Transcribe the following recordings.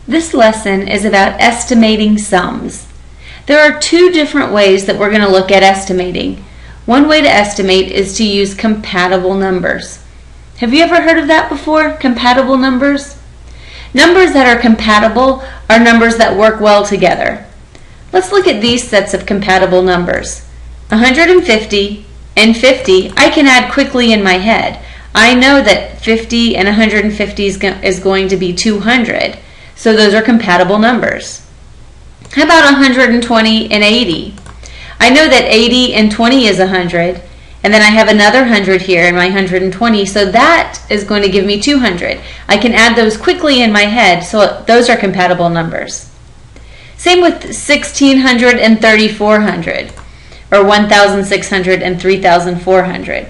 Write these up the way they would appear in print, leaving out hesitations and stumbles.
This lesson is about estimating sums. There are two different ways that we're going to look at estimating. One way to estimate is to use compatible numbers. Have you ever heard of that before? Compatible numbers? Numbers that are compatible are numbers that work well together. Let's look at these sets of compatible numbers. 150 and 50 I can add quickly in my head. I know that 50 and 150 is going to be 200. So those are compatible numbers. How about 120 and 80? I know that 80 and 20 is 100, and then I have another 100 here in my 120, so that is going to give me 200. I can add those quickly in my head, so those are compatible numbers. Same with 1600 and 3400, or 1600 and 3400.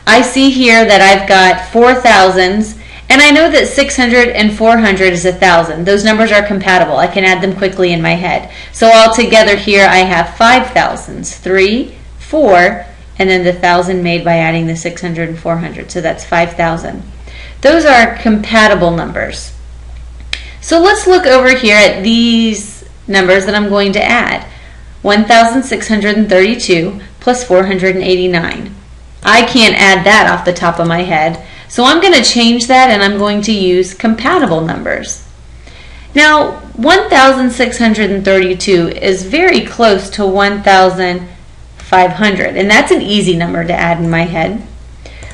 I see here that I've got 4 thousands, and I know that 600 and 400 is 1,000. Those numbers are compatible. I can add them quickly in my head. So all together here I have 5 thousands. 3, 4, and then the 1,000 made by adding the 600 and 400. So that's 5,000. Those are compatible numbers. So let's look over here at these numbers that I'm going to add. 1,632 plus 489. I can't add that off the top of my head. So I'm going to change that and I'm going to use compatible numbers. Now 1,632 is very close to 1,500, and that's an easy number to add in my head.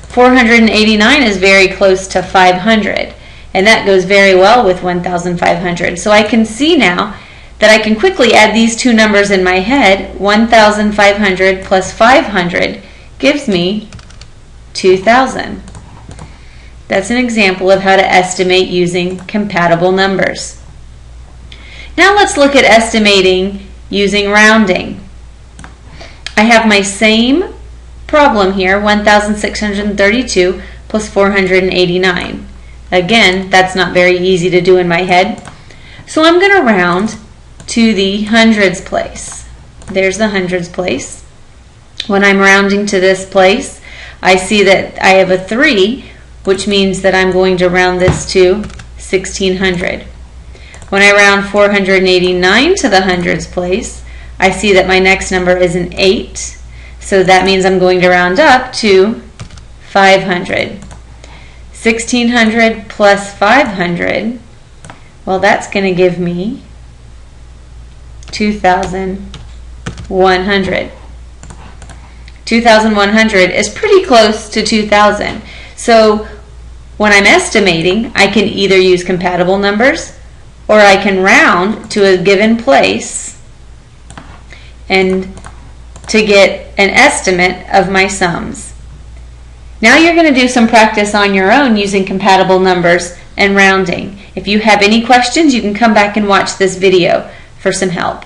489 is very close to 500, and that goes very well with 1,500. So I can see now that I can quickly add these two numbers in my head. 1,500 plus 500 gives me 2,000. That's an example of how to estimate using compatible numbers. Now let's look at estimating using rounding. I have my same problem here, 1,632 plus 489. Again, that's not very easy to do in my head. So I'm going to round to the hundreds place. There's the hundreds place. When I'm rounding to this place, I see that I have a 3, which means that I'm going to round this to 1,600. When I round 489 to the hundreds place, I see that my next number is an 8, so that means I'm going to round up to 500. 1,600 plus 500, well, that's going to give me 2,100. 2,100 is pretty close to 2,000. So when I'm estimating, I can either use compatible numbers or I can round to a given place and to get an estimate of my sums. Now you're going to do some practice on your own using compatible numbers and rounding. If you have any questions, you can come back and watch this video for some help.